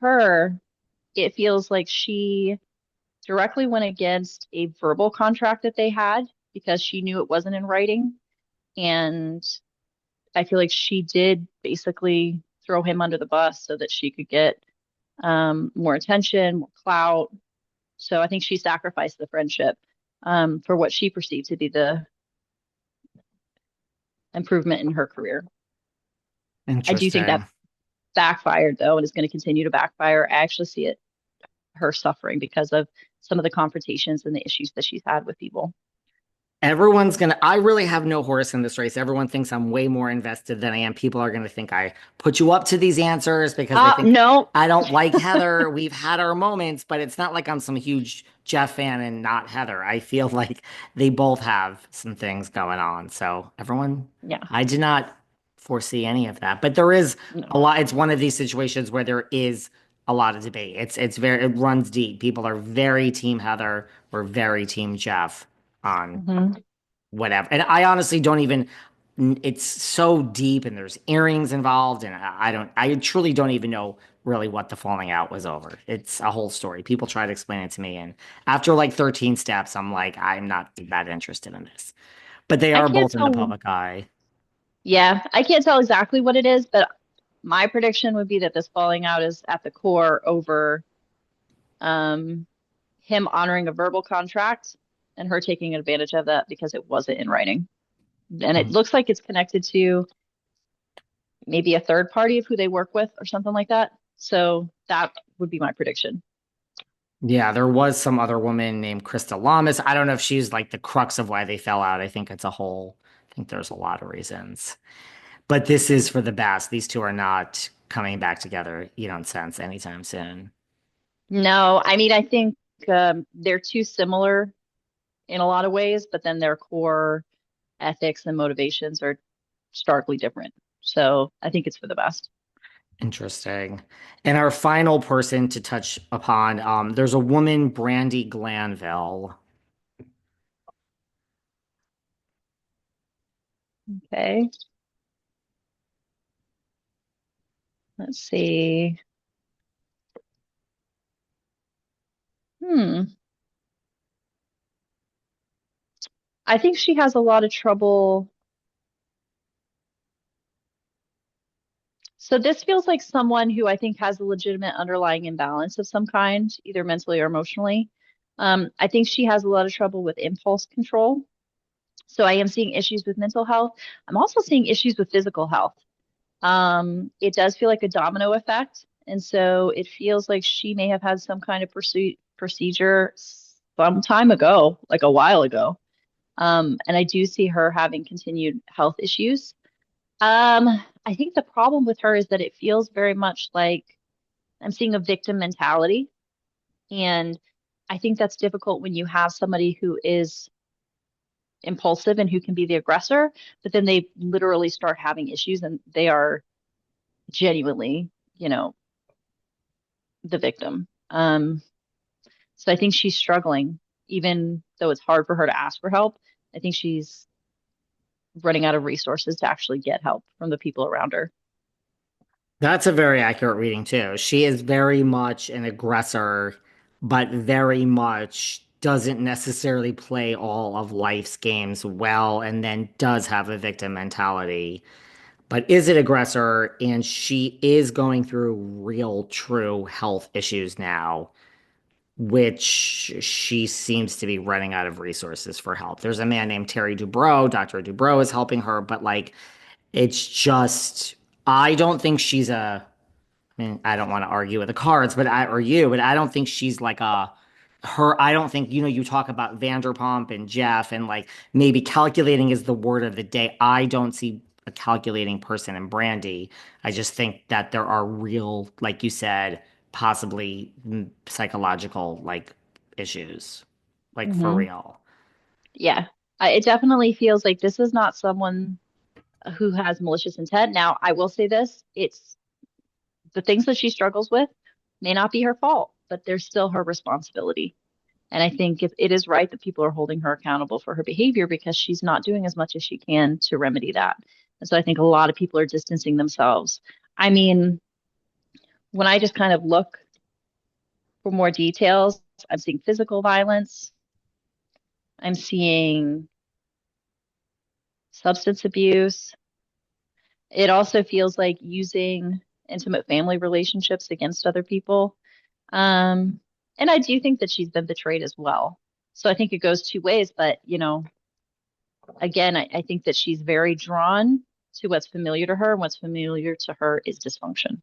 her, it feels like she directly went against a verbal contract that they had because she knew it wasn't in writing. And I feel like she did basically throw him under the bus so that she could get more attention, more clout. So I think she sacrificed the friendship for what she perceived to be the improvement in her career. I do think that Interesting. backfired though, and is going to continue to backfire. I actually see it her suffering because of some of the confrontations and the issues that she's had with people. I really have no horse in this race. Everyone thinks I'm way more invested than I am. People are gonna think I put you up to these answers because they think No, I don't like Heather. We've had our moments, but it's not like I'm some huge Jeff fan and not Heather. I feel like they both have some things going on. So everyone, yeah, I did not foresee any of that. But there is a no. lot. It's one of these situations where there is a lot of debate. It runs deep. People are very team Heather or very team Jeff on Hmm. whatever. And I honestly don't even, it's so deep and there's earrings involved. And I truly don't even know really what the falling out was over. It's a whole story. People try to explain it to me. And after like 13 steps, I'm like, I'm not that interested in this. But they I are can't both in the tell. public eye. Yeah, I can't tell exactly what it is, but my prediction would be that this falling out is at the core over um, him honoring a verbal contract and her taking advantage of that because it wasn't in writing. And it looks like it's connected to maybe a third party of who they work with or something like that. So that would be my prediction. Yeah, there was some other woman named Krista Lamas. I don't know if she's like the crux of why they fell out. I think there's a lot of reasons. But this is for the best. These two are not coming back together, you don't sense anytime soon. No, I mean, I think they're too similar in a lot of ways, but then their core ethics and motivations are starkly different. So I think it's for the best. Interesting. And our final person to touch upon, there's a woman, Brandy Glanville. Okay, let's see. Hmm. I think she has a lot of trouble. So this feels like someone who I think has a legitimate underlying imbalance of some kind, either mentally or emotionally. I think she has a lot of trouble with impulse control. So I am seeing issues with mental health. I'm also seeing issues with physical health. It does feel like a domino effect. And so it feels like she may have had some kind of procedure some time ago, like a while ago. And I do see her having continued health issues. I think the problem with her is that it feels very much like I'm seeing a victim mentality. And I think that's difficult when you have somebody who is impulsive and who can be the aggressor, but then they literally start having issues and they are genuinely, you know, the victim. So I think she's struggling, even though it's hard for her to ask for help. I think she's running out of resources to actually get help from the people around her. That's a very accurate reading too. She is very much an aggressor, but very much doesn't necessarily play all of life's games well, and then does have a victim mentality. But is it aggressor? And she is going through real, true health issues now, which she seems to be running out of resources for help. There's a man named Terry Dubrow. Dr. Dubrow is helping her, but like it's just, I don't think she's a, I mean, I don't want to argue with the cards, but I don't think she's like I don't think, you talk about Vanderpump and Jeff and like maybe calculating is the word of the day. I don't see a calculating person in Brandy. I just think that there are real, like you said, possibly psychological like issues, like for Hmm. real. Yeah, it definitely feels like this is not someone who has malicious intent. Now, I will say this, it's the things that she struggles with may not be her fault, but they're still her responsibility. And I think it is right that people are holding her accountable for her behavior because she's not doing as much as she can to remedy that. And so I think a lot of people are distancing themselves. I mean, when I just kind of look for more details, I'm seeing physical violence. I'm seeing substance abuse. It also feels like using intimate family relationships against other people. Um, and I do think that she's been betrayed as well. So I think it goes two ways, but again, I think that she's very drawn to what's familiar to her, and what's familiar to her is dysfunction.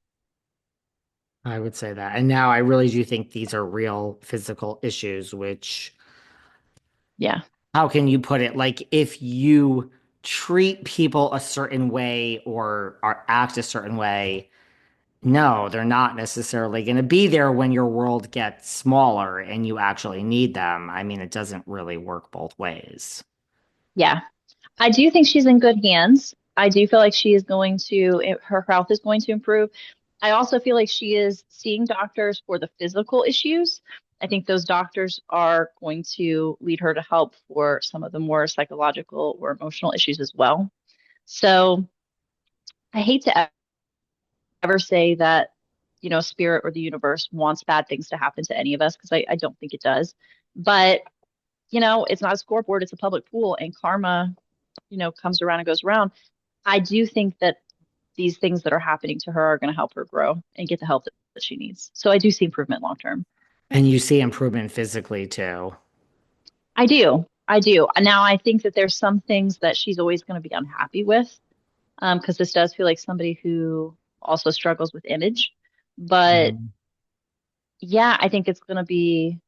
I would say that. And now I really do think these are real physical issues, which, Yeah. how can you put it? Like, if you treat people a certain way or act a certain way, no, they're not necessarily going to be there when your world gets smaller and you actually need them. I mean, it doesn't really work both ways. Yeah. I do think she's in good hands. I do feel like she is going to, her health is going to improve. I also feel like she is seeing doctors for the physical issues. I think those doctors are going to lead her to help for some of the more psychological or emotional issues as well. So I hate to ever say that, spirit or the universe wants bad things to happen to any of us, because I don't think it does. But, it's not a scoreboard, it's a public pool, and karma, comes around and goes around. I do think that these things that are happening to her are going to help her grow and get the help that she needs. So I do see improvement long term. And you see improvement physically too. I do. I do. Now I think that there's some things that she's always going to be unhappy with, because this does feel like somebody who also struggles with image. But Mm. yeah, I think it's going to be,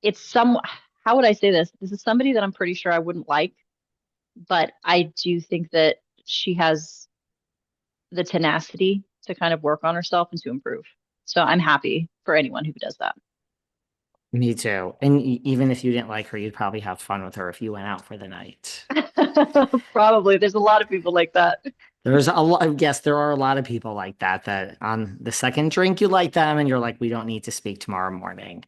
it's some, how would I say this? This is somebody that I'm pretty sure I wouldn't like, but I do think that she has the tenacity to kind of work on herself and to improve. So I'm happy for anyone who does that. Me too. And even if you didn't like her, you'd probably have fun with her if you went out for the night. Probably. There's a lot of people like that. There's a lot, yes, there are a lot of people like that, that on the second drink you like them and you're like, we don't need to speak tomorrow morning.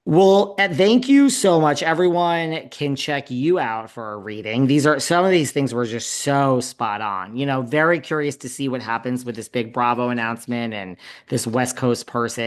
Well, thank you so much. Everyone can check you out for a reading. These are some of these things were just so spot on. Very curious to see what happens with this big Bravo announcement and this West Coast person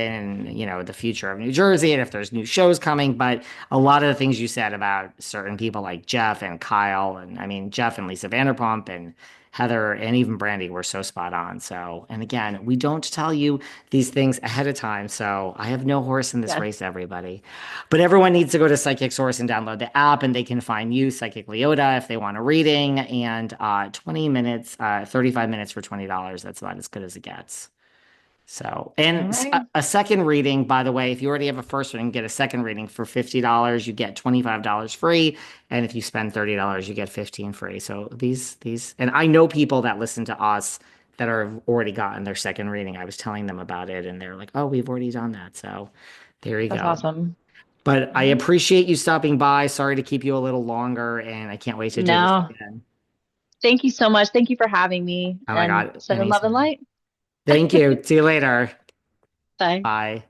and, the future of New Jersey and if there's new shows coming. But a lot of the things you said about certain people like Jeff and Kyle, and I mean, Jeff and Lisa Vanderpump and Heather and even Brandy were so spot on. So, and again, we don't tell you these things ahead of time. So I have no horse in this Yes, race, everybody. But everyone needs to go to Psychic Source and download the app, and they can find you, Psychic Leota, if they want a reading. And 20 minutes, 35 minutes for $20. That's about as good as it gets. So, all and right. a second reading, by the way, if you already have a first reading, get a second reading for $50. You get $25 free. And if you spend $30, you get 15 free. So and I know people that listen to us that are already gotten their second reading. I was telling them about it, and they're like, oh, we've already done that. So there you That's go. awesome. But All I right. appreciate you stopping by. Sorry to keep you a little longer, and I can't wait to do this No, again. thank you so much. Thank you for having me Oh my and God, sending love and anytime. light. Thank you. See you later. Bye. Bye.